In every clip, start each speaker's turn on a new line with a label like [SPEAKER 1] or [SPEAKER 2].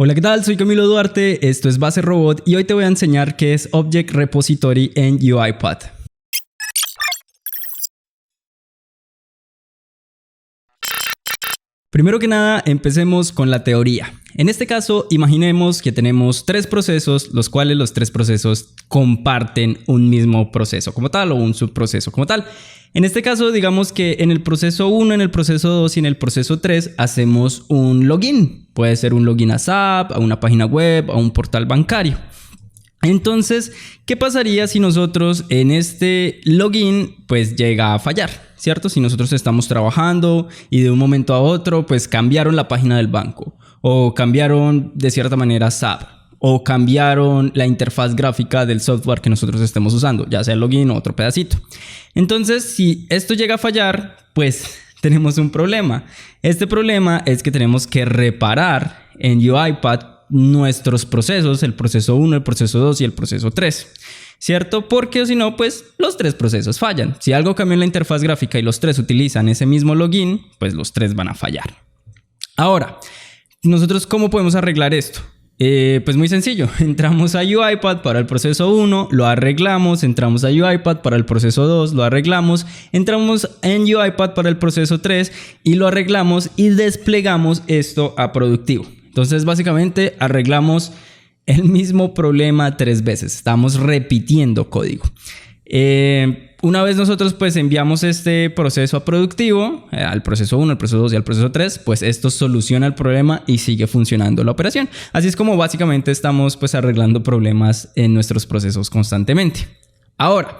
[SPEAKER 1] Hola, ¿qué tal? Soy Camilo Duarte, esto es Base Robot y hoy te voy a enseñar qué es Object Repository en UiPath. Primero que nada, empecemos con la teoría. En este caso, imaginemos que tenemos tres procesos, los cuales los tres procesos comparten un mismo proceso como tal o un subproceso como tal. En este caso, digamos que en el proceso 1, en el proceso 2 y en el proceso 3 hacemos un login. Puede ser un login a SAP, a una página web, a un portal bancario. Entonces, ¿qué pasaría si nosotros en este login pues llega a fallar? ¿Cierto? Si nosotros estamos trabajando y de un momento a otro pues cambiaron la página del banco o cambiaron de cierta manera SAP o cambiaron la interfaz gráfica del software que nosotros estemos usando, ya sea el login o otro pedacito. Entonces, si esto llega a fallar, pues tenemos un problema. Este problema es que tenemos que reparar en UiPath nuestros procesos, el proceso 1, el proceso 2 y el proceso 3, ¿cierto? Porque si no, pues los tres procesos fallan. Si algo cambia en la interfaz gráfica y los tres utilizan ese mismo login, pues los tres van a fallar. Ahora, ¿nosotros cómo podemos arreglar esto? Pues muy sencillo, entramos a UiPath para el proceso 1, lo arreglamos, entramos a UiPath para el proceso 2, lo arreglamos, entramos en UiPath para el proceso 3 y lo arreglamos y desplegamos esto a productivo. Entonces básicamente arreglamos el mismo problema 3 veces, estamos repitiendo código. Una vez nosotros pues enviamos este proceso a productivo, al proceso 1, al proceso 2 y al proceso 3, pues esto soluciona el problema y sigue funcionando la operación. Así es como básicamente estamos pues arreglando problemas en nuestros procesos constantemente. Ahora,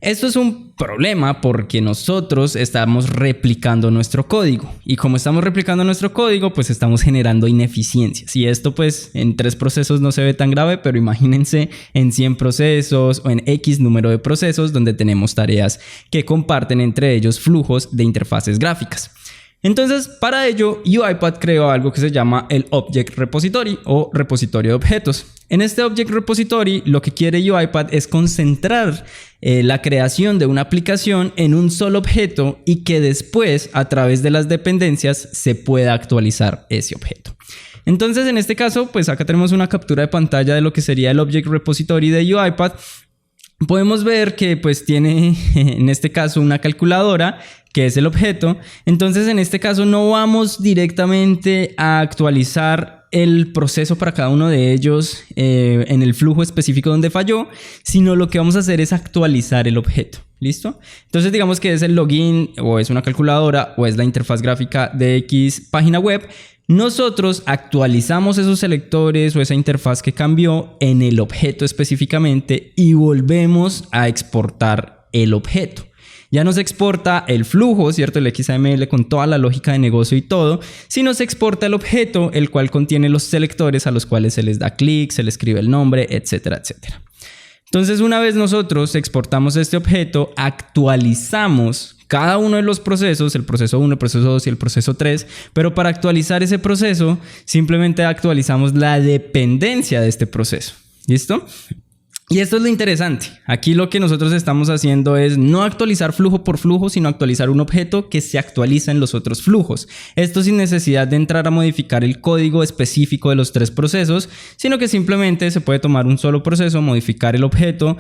[SPEAKER 1] esto es un problema porque nosotros estamos replicando nuestro código y como estamos replicando nuestro código pues estamos generando ineficiencias y esto pues en 3 procesos no se ve tan grave, pero imagínense en 100 procesos o en X número de procesos donde tenemos tareas que comparten entre ellos flujos de interfaces gráficas. Entonces, para ello, UiPath creó algo que se llama el Object Repository o repositorio de objetos. En este Object Repository, lo que quiere UiPath es concentrar la creación de una aplicación en un solo objeto y que después, a través de las dependencias, se pueda actualizar ese objeto. Entonces, en este caso, pues acá tenemos una captura de pantalla de lo que sería el Object Repository de UiPath. Podemos ver que pues tiene en este caso una calculadora que es el objeto. Entonces en este caso no vamos directamente a actualizar el proceso para cada uno de ellos en el flujo específico donde falló, sino lo que vamos a hacer es actualizar el objeto. ¿Listo? Entonces digamos que es el login o es una calculadora o es la interfaz gráfica de X página web. Nosotros actualizamos esos selectores o esa interfaz que cambió en el objeto específicamente y volvemos a exportar el objeto. Ya no se exporta el flujo, ¿cierto? El XAML con toda la lógica de negocio y todo, sino se exporta el objeto, el cual contiene los selectores a los cuales se les da clic, se le escribe el nombre, etcétera, etcétera. Entonces, una vez nosotros exportamos este objeto, actualizamos cada uno de los procesos, el proceso 1, el proceso 2 y el proceso 3, pero para actualizar ese proceso, simplemente actualizamos la dependencia de este proceso. ¿Listo? Y esto es lo interesante. Aquí lo que nosotros estamos haciendo es no actualizar flujo por flujo, sino actualizar un objeto que se actualiza en los otros flujos. Esto sin necesidad de entrar a modificar el código específico de los 3 procesos, sino que simplemente se puede tomar un solo proceso, modificar el objeto,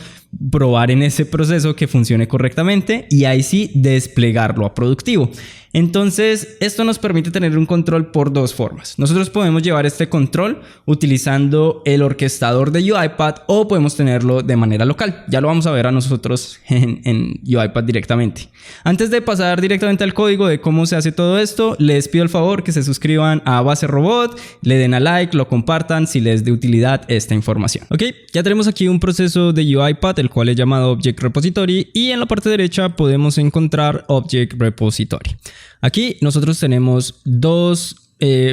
[SPEAKER 1] probar en ese proceso que funcione correctamente y ahí sí desplegarlo a productivo. Entonces, esto nos permite tener un control por 2 formas. Nosotros podemos llevar este control utilizando el orquestador de UiPath o podemos tenerlo de manera local. Ya lo vamos a ver a nosotros en UiPath directamente. Antes de pasar directamente al código de cómo se hace todo esto, les pido el favor que se suscriban a Base Robot, le den a like, lo compartan si les es de utilidad esta información. Ok, ya tenemos aquí un proceso de UiPath, el cual es llamado Object Repository y en la parte derecha podemos encontrar Object Repository. Aquí nosotros tenemos 2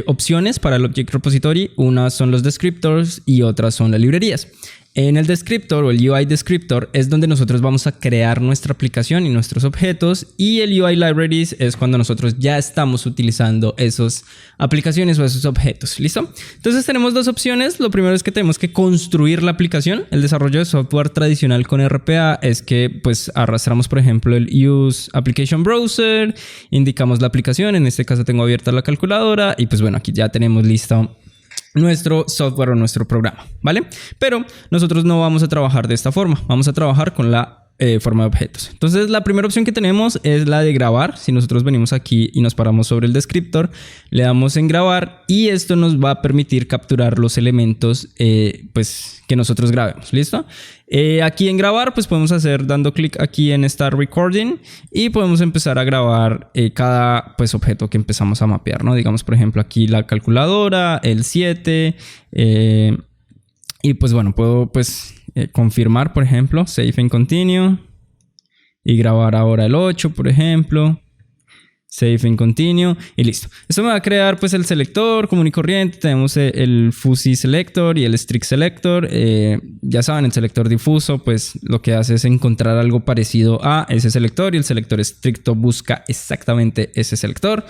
[SPEAKER 1] opciones para el Object Repository. Unas son los descriptors y otras son las librerías. En el descriptor o el UI descriptor es donde nosotros vamos a crear nuestra aplicación y nuestros objetos, y el UI libraries es cuando nosotros ya estamos utilizando esas aplicaciones o esos objetos. ¿Listo? Entonces tenemos 2 opciones. Lo primero es que tenemos que construir la aplicación. El desarrollo de software tradicional con RPA es que pues arrastramos por ejemplo el use application browser, indicamos la aplicación, en este caso tengo abierta la calculadora y pues bueno, aquí ya tenemos listo nuestro software o nuestro programa, ¿vale? Pero nosotros no vamos a trabajar de esta forma, vamos a trabajar con la forma de objetos. Entonces la primera opción que tenemos es la de grabar. Si nosotros venimos aquí y nos paramos sobre el descriptor, le damos en grabar y esto nos va a permitir capturar los elementos pues que nosotros grabemos. ¿Listo? Aquí en grabar pues podemos hacer dando clic aquí en Start Recording y podemos empezar a grabar cada pues objeto que empezamos a mapear, ¿no? Digamos por ejemplo aquí la calculadora, el 7 y pues bueno, puedo pues confirmar, por ejemplo, Save and Continue y grabar ahora el 8, por ejemplo. Save and Continue y listo. Esto me va a crear pues el selector común y corriente. Tenemos el Fuzzy Selector y el Strict Selector. Ya saben, el selector difuso pues lo que hace es encontrar algo parecido a ese selector y el selector estricto busca exactamente ese selector.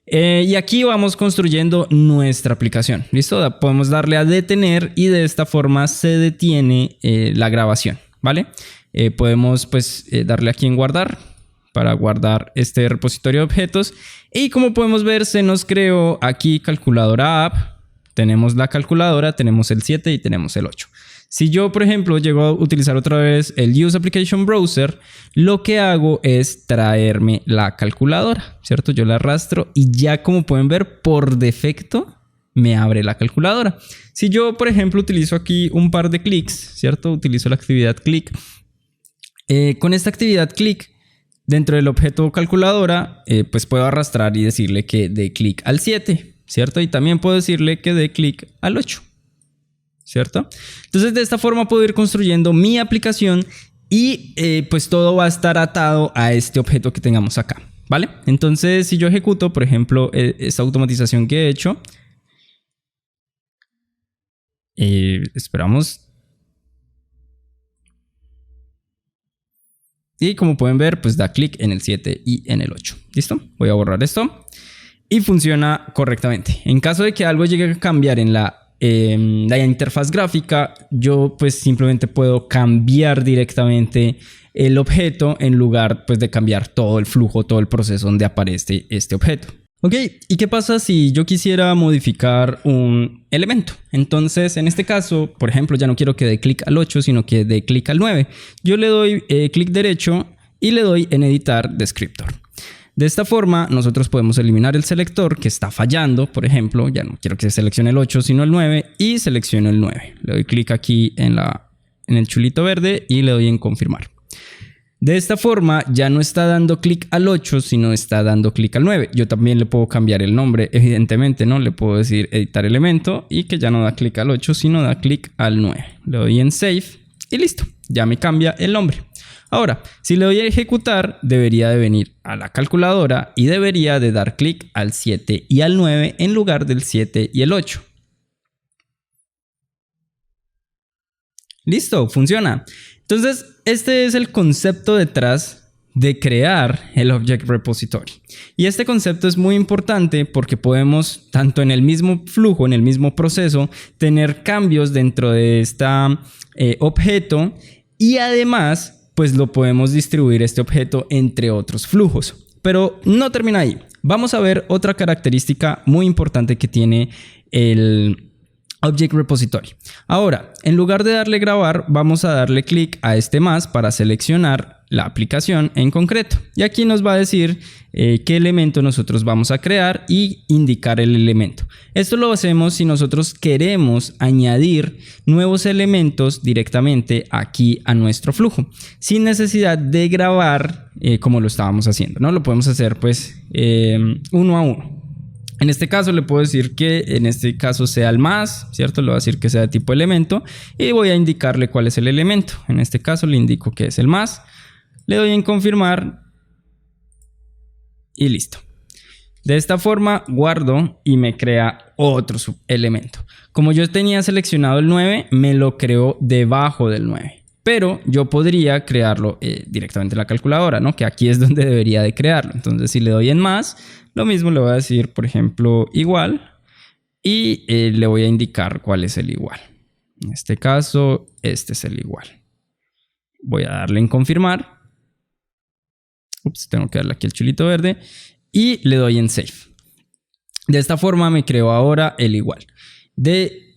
[SPEAKER 1] Y aquí vamos construyendo nuestra aplicación. ¿Listo? Podemos darle a detener y de esta forma se detiene la grabación, ¿vale? Podemos pues darle aquí en guardar para guardar este repositorio de objetos. Y como podemos ver, se nos creó aquí calculadora app. Tenemos la calculadora, tenemos el 7 y tenemos el 8. Si yo, por ejemplo, llego a utilizar otra vez el Use Application Browser, lo que hago es traerme la calculadora, ¿cierto? Yo la arrastro y ya como pueden ver, por defecto me abre la calculadora. Si yo, por ejemplo, utilizo aquí un par de clics, ¿cierto? Utilizo la actividad click. Con esta actividad click, dentro del objeto calculadora, pues puedo arrastrar y decirle que dé clic al 7, ¿cierto? Y también puedo decirle que dé clic al 8. ¿Cierto? Entonces de esta forma puedo ir construyendo mi aplicación y pues todo va a estar atado a este objeto que tengamos acá, ¿vale? Entonces si yo ejecuto, por ejemplo, esta automatización que he hecho, esperamos. Y como pueden ver, pues da clic en el 7 y en el 8. ¿Listo? Voy a borrar esto y funciona correctamente. En caso de que algo llegue a cambiar en la interfaz gráfica, yo pues simplemente puedo cambiar directamente el objeto en lugar pues de cambiar todo el flujo, todo el proceso donde aparece este objeto. Ok, ¿y qué pasa si yo quisiera modificar un elemento? Entonces en este caso, por ejemplo, ya no quiero que dé clic al 8, sino que dé clic al 9. Yo le doy clic derecho y le doy en editar descriptor. De esta forma nosotros podemos eliminar el selector que está fallando, por ejemplo, ya no quiero que se seleccione el 8 sino el 9 y selecciono el 9. Le doy clic aquí en el chulito verde y le doy en confirmar. De esta forma ya no está dando clic al 8 sino está dando clic al 9. Yo también le puedo cambiar el nombre, evidentemente, ¿no? Le puedo decir editar elemento y que ya no da clic al 8 sino da clic al 9. Le doy en save y listo, ya me cambia el nombre. Ahora, si le doy a ejecutar, debería de venir a la calculadora y debería de dar clic al 7 y al 9 en lugar del 7 y el 8. Listo, funciona. Entonces, este es el concepto detrás de crear el Object Repository. Y este concepto es muy importante porque podemos, tanto en el mismo flujo, en el mismo proceso, tener cambios dentro de este objeto y además pues lo podemos distribuir este objeto entre otros flujos. Pero no termina ahí. Vamos a ver otra característica muy importante que tiene el Object Repository. Ahora, en lugar de darle grabar, vamos a darle clic a este más para seleccionar la aplicación en concreto. Y aquí nos va a decir qué elemento nosotros vamos a crear y indicar el elemento. Esto lo hacemos si nosotros queremos añadir nuevos elementos directamente aquí a nuestro flujo, sin necesidad de grabar como lo estábamos haciendo, ¿no? Lo podemos hacer pues uno a uno. En este caso le puedo decir que en este caso sea el más, ¿cierto? Le voy a decir que sea de tipo elemento y voy a indicarle cuál es el elemento. En este caso le indico que es el más. Le doy en confirmar y listo. De esta forma guardo y me crea otro subelemento. Como yo tenía seleccionado el 9, me lo creó debajo del 9. Pero yo podría crearlo directamente en la calculadora, ¿no? Que aquí es donde debería de crearlo. Entonces si le doy en más, lo mismo le voy a decir, por ejemplo, igual. Y le voy a indicar cuál es el igual. En este caso, este es el igual. Voy a darle en confirmar. Ups, tengo que darle aquí el chulito verde. Y le doy en save. De esta forma me creo ahora el igual. De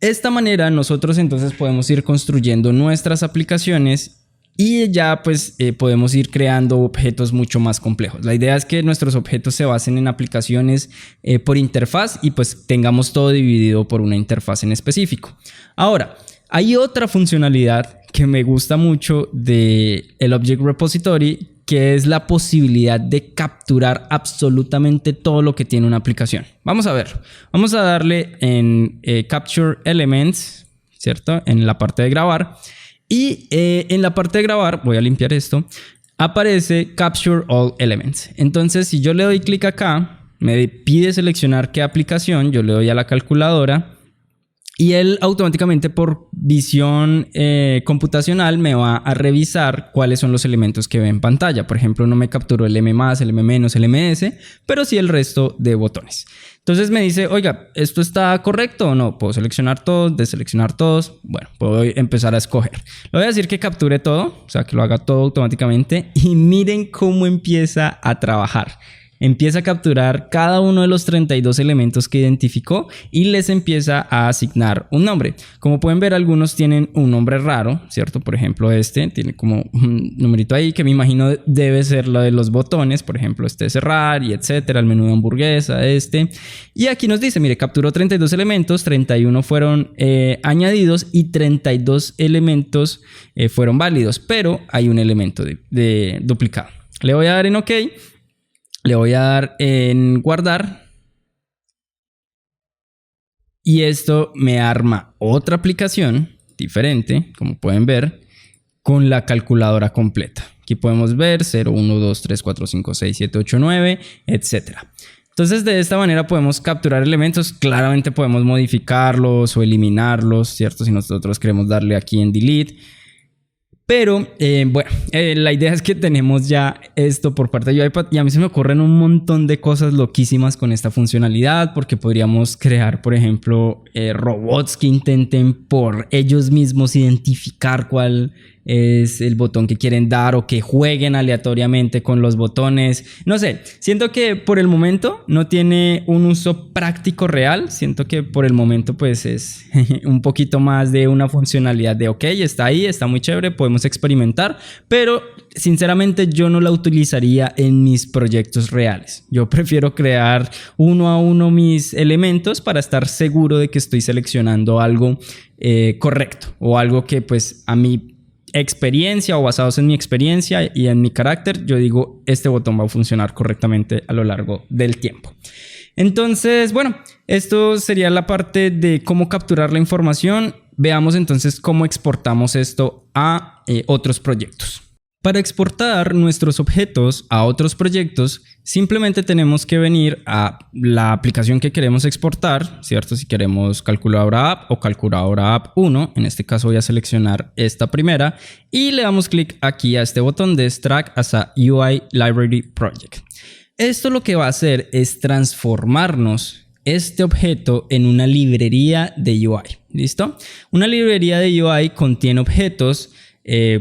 [SPEAKER 1] esta manera nosotros entonces podemos ir construyendo nuestras aplicaciones y ya pues podemos ir creando objetos mucho más complejos. La idea es que nuestros objetos se basen en aplicaciones por interfaz y pues tengamos todo dividido por una interfaz en específico. Ahora, hay otra funcionalidad que me gusta mucho del Object Repository, que es la posibilidad de capturar absolutamente todo lo que tiene una aplicación. Vamos a ver, vamos a darle en Capture Elements, ¿cierto? En la parte de grabar. Y en la parte de grabar, voy a limpiar esto, aparece Capture All Elements. Entonces, si yo le doy clic acá, me pide seleccionar qué aplicación, yo le doy a la calculadora y él automáticamente por visión computacional me va a revisar cuáles son los elementos que ve en pantalla. Por ejemplo, no me capturó el M+, el M-, el MS, pero sí el resto de botones. Entonces me dice, oiga, ¿esto está correcto o no? ¿Puedo seleccionar todos, deseleccionar todos? Bueno, puedo empezar a escoger. Le voy a decir que capture todo, o sea, que lo haga todo automáticamente. Y miren cómo empieza a trabajar. Empieza a capturar cada uno de los 32 elementos que identificó y les empieza a asignar un nombre. Como pueden ver, algunos tienen un nombre raro, ¿cierto? Por ejemplo, este tiene como un numerito ahí que me imagino debe ser lo de los botones. Por ejemplo, este de cerrar y etcétera, el menú de hamburguesa, este. Y aquí nos dice, mire, capturó 32 elementos, 31 fueron añadidos y 32 elementos fueron válidos, pero hay un elemento de duplicado. Le voy a dar en OK. Le voy a dar en guardar y esto me arma otra aplicación diferente, como pueden ver, con la calculadora completa. Aquí podemos ver 0, 1, 2, 3, 4, 5, 6, 7, 8, 9, etc. Entonces de esta manera podemos capturar elementos, claramente podemos modificarlos o eliminarlos, ¿cierto? Si nosotros queremos darle aquí en delete. Pero bueno, la idea es que tenemos ya esto por parte de UiPath y a mí se me ocurren un montón de cosas loquísimas con esta funcionalidad, porque podríamos crear, por ejemplo, robots que intenten por ellos mismos identificar cuál es el botón que quieren dar o que jueguen aleatoriamente con los botones. No sé, siento que por el momento no tiene un uso práctico real. Siento que por el momento pues es un poquito más de una funcionalidad de ok, está ahí, está muy chévere, podemos experimentar, pero sinceramente yo no la utilizaría en mis proyectos reales. Yo prefiero crear uno a uno mis elementos para estar seguro de que estoy seleccionando algo correcto o algo que pues a mí experiencia o basados en mi experiencia y en mi carácter, yo digo, este botón va a funcionar correctamente a lo largo del tiempo. Entonces, bueno, esto sería la parte de cómo capturar la información. Veamos entonces cómo exportamos esto a otros proyectos. Para exportar nuestros objetos a otros proyectos, simplemente tenemos que venir a la aplicación que queremos exportar, ¿cierto? Si queremos calculadora app o calculadora app 1, en este caso voy a seleccionar esta primera y le damos clic aquí a este botón de Extract as a UI Library Project. Esto lo que va a hacer es transformarnos este objeto en una librería de UI, ¿listo? Una librería de UI contiene objetos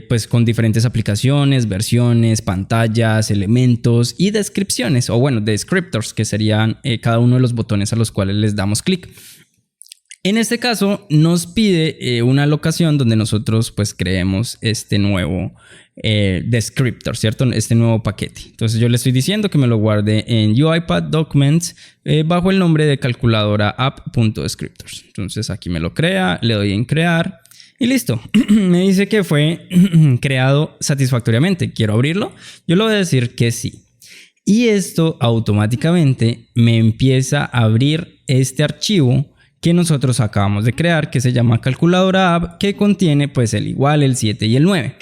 [SPEAKER 1] pues con diferentes aplicaciones, versiones, pantallas, elementos y descripciones, o bueno, descriptors, que serían cada uno de los botones a los cuales les damos clic. En este caso nos pide una locación donde nosotros pues creemos este nuevo descriptor, ¿cierto? Este nuevo paquete. Entonces yo le estoy diciendo que me lo guarde en UiPath Documents bajo el nombre de calculadora app.descriptors. Entonces aquí me lo crea, le doy en crear. Y listo, me dice que fue creado satisfactoriamente. ¿Quiero abrirlo? Yo le voy a decir que sí. Y esto automáticamente me empieza a abrir este archivo que nosotros acabamos de crear, que se llama calculadora app, que contiene pues el igual, el 7 y el 9.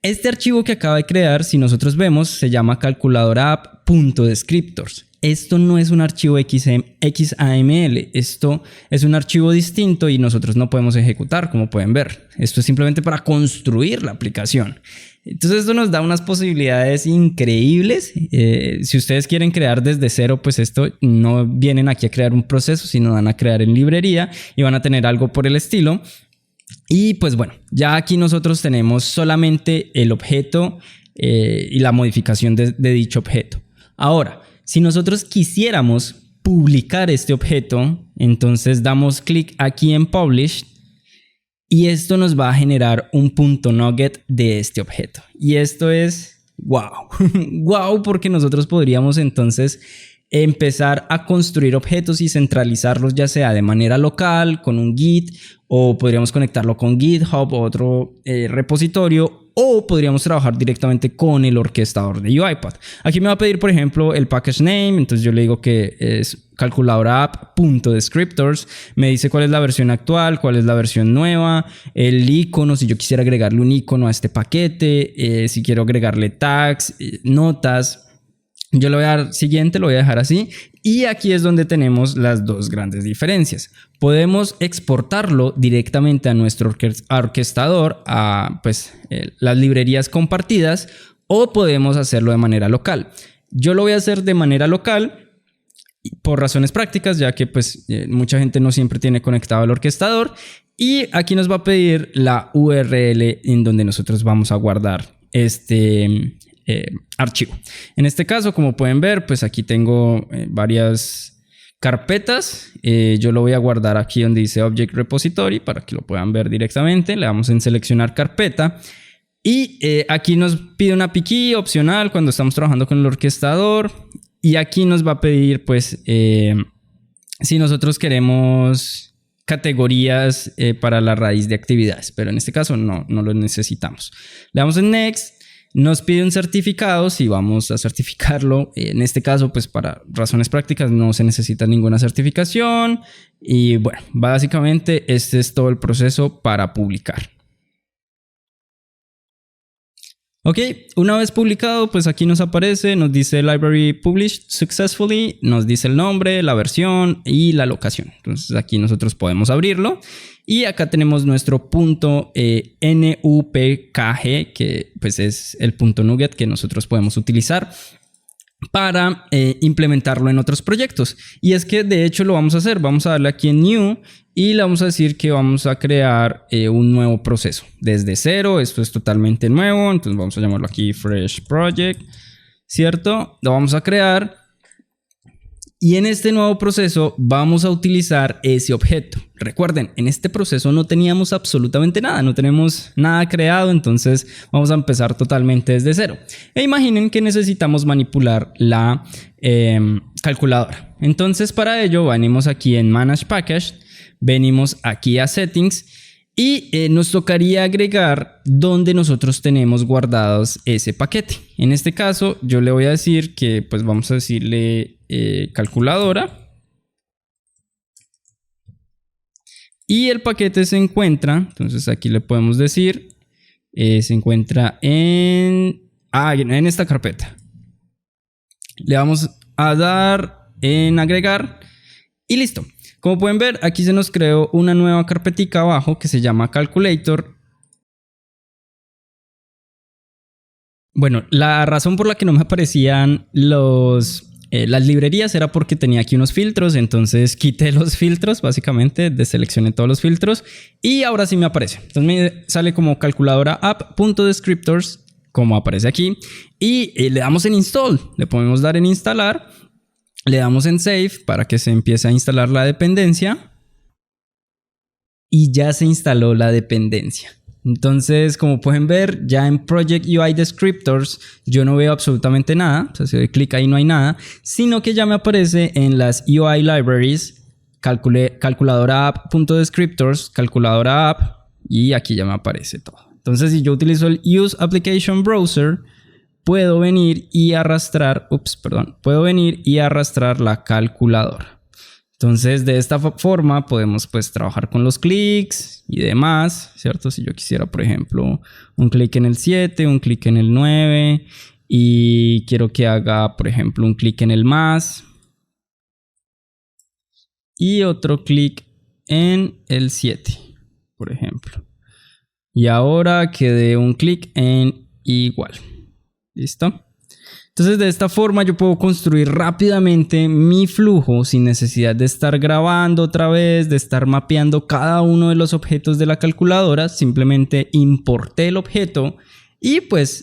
[SPEAKER 1] Este archivo que acaba de crear, si nosotros vemos, se llama calculadora app.descriptors. Esto no es un archivo XAML, esto es un archivo distinto y nosotros no podemos ejecutar, como pueden ver. Esto es simplemente para construir la aplicación. Entonces esto nos da unas posibilidades increíbles. Si ustedes quieren crear desde cero, pues esto no vienen aquí a crear un proceso, sino van a crear en librería y van a tener algo por el estilo. Y pues bueno, ya aquí nosotros tenemos solamente el objeto y la modificación de dicho objeto. Ahora, si nosotros quisiéramos publicar este objeto. Entonces damos clic aquí en Publish y esto nos va a generar un punto nugget de este objeto. Y esto es wow, wow, porque nosotros podríamos entonces empezar a construir objetos y centralizarlos, ya sea de manera local con un Git, o podríamos conectarlo con GitHub o otro repositorio, o podríamos trabajar directamente con el orquestador de UiPath. Aquí me va a pedir, por ejemplo, el package name. Entonces yo le digo que es calculadora app.descriptors. Me dice cuál es la versión actual, cuál es la versión nueva, el icono, si yo quisiera agregarle un icono a este paquete, si quiero agregarle tags, notas. Yo le voy a dar siguiente, lo voy a dejar así. Y aquí es donde tenemos las dos grandes diferencias. Podemos exportarlo directamente a nuestro orquestador, a las librerías compartidas, o podemos hacerlo de manera local. Yo lo voy a hacer de manera local por razones prácticas, ya que mucha gente no siempre tiene conectado el orquestador. Y aquí nos va a pedir la URL en donde nosotros vamos a guardar este archivo. En este caso, como pueden ver, aquí tengo varias carpetas. Yo lo voy a guardar aquí donde dice Object Repository para que lo puedan ver directamente. Le damos en seleccionar carpeta y aquí nos pide una API opcional cuando estamos trabajando con el orquestador, y aquí nos va a pedir si nosotros queremos categorías para la raíz de actividades, pero en este caso no lo necesitamos. Le damos en Next. Nos pide un certificado, si vamos a certificarlo. En este caso, para razones prácticas no se necesita ninguna certificación. Y bueno, básicamente este es todo el proceso para publicar. Ok, una vez publicado, aquí nos aparece, nos dice Library Published Successfully, nos dice el nombre, la versión y la locación. Entonces aquí nosotros podemos abrirlo. Y acá tenemos nuestro punto NUPKG, que es el punto nugget que nosotros podemos utilizar para implementarlo en otros proyectos. Y es que de hecho lo vamos a hacer. Vamos a darle aquí en New y le vamos a decir que vamos a crear un nuevo proceso desde cero. Esto es totalmente nuevo, entonces vamos a llamarlo aquí Fresh Project, ¿cierto? Lo vamos a crear. Y en este nuevo proceso vamos a utilizar ese objeto. Recuerden, en este proceso no teníamos absolutamente nada, no tenemos nada creado, entonces vamos a empezar totalmente desde cero. E imaginen que necesitamos manipular la calculadora. Entonces para ello venimos aquí en Manage Package, venimos aquí a Settings y nos tocaría agregar donde nosotros tenemos guardados ese paquete. En este caso yo le voy a decir que vamos a decirle calculadora, y el paquete se encuentra, entonces aquí le podemos decir se encuentra en esta carpeta. Le vamos a dar en agregar y listo. Como pueden ver, aquí se nos creó una nueva carpetica abajo que se llama Calculator. Bueno, la razón por la que no me aparecían las librerías era porque tenía aquí unos filtros, entonces quité los filtros, básicamente deseleccioné todos los filtros y ahora sí me aparece. Entonces me sale como calculadora app.descriptors, como aparece aquí, y le damos en install, le podemos dar en instalar, le damos en save para que se empiece a instalar la dependencia y ya se instaló la dependencia. Entonces, como pueden ver, ya en Project UI Descriptors yo no veo absolutamente nada. O sea, si doy clic ahí no hay nada, sino que ya me aparece en las UI Libraries calculadora app.descriptors, calculadora app, y aquí ya me aparece todo. Entonces, si yo utilizo el Use Application Browser, puedo venir y arrastrar la calculadora. Entonces, de esta forma podemos trabajar con los clics y demás, ¿cierto? Si yo quisiera, por ejemplo, un clic en el 7, un clic en el 9 y quiero que haga, por ejemplo, un clic en el más y otro clic en el 7, por ejemplo. Y ahora que dé un clic en igual. ¿Listo? Entonces de esta forma yo puedo construir rápidamente mi flujo sin necesidad de estar grabando otra vez, de estar mapeando cada uno de los objetos de la calculadora. Simplemente importé el objeto y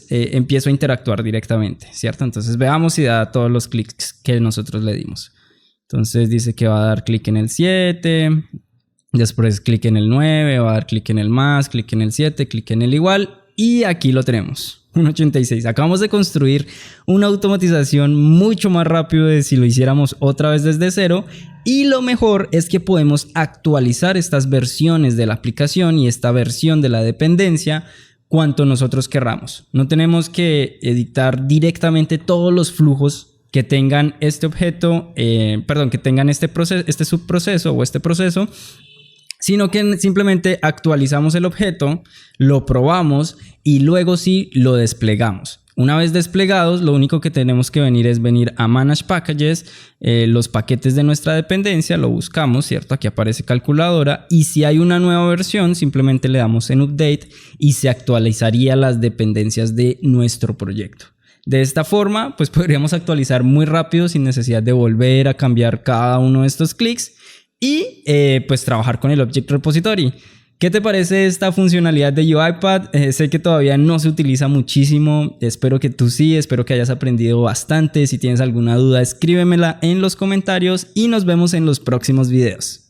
[SPEAKER 1] empiezo a interactuar directamente, ¿cierto? Entonces veamos si da todos los clics que nosotros le dimos. Entonces dice que va a dar clic en el 7, después clic en el 9, va a dar clic en el más, clic en el 7, clic en el igual y aquí lo tenemos. 1.86. Acabamos de construir una automatización mucho más rápido de si lo hiciéramos otra vez desde cero, y lo mejor es que podemos actualizar estas versiones de la aplicación y esta versión de la dependencia cuanto nosotros querramos. No tenemos que editar directamente todos los flujos que tengan este objeto, que tengan este subproceso o este proceso, sino que simplemente actualizamos el objeto, lo probamos y luego sí lo desplegamos. Una vez desplegados, lo único que tenemos que venir a Manage Packages, los paquetes de nuestra dependencia, lo buscamos, ¿cierto? Aquí aparece calculadora y si hay una nueva versión, simplemente le damos en Update y se actualizaría las dependencias de nuestro proyecto. De esta forma, pues podríamos actualizar muy rápido sin necesidad de volver a cambiar cada uno de estos clics y pues trabajar con el Object Repository. ¿Qué te parece esta funcionalidad de UiPath? Sé que todavía no se utiliza muchísimo, espero que tú sí, espero que hayas aprendido bastante. Si tienes alguna duda, escríbemela en los comentarios y nos vemos en los próximos videos.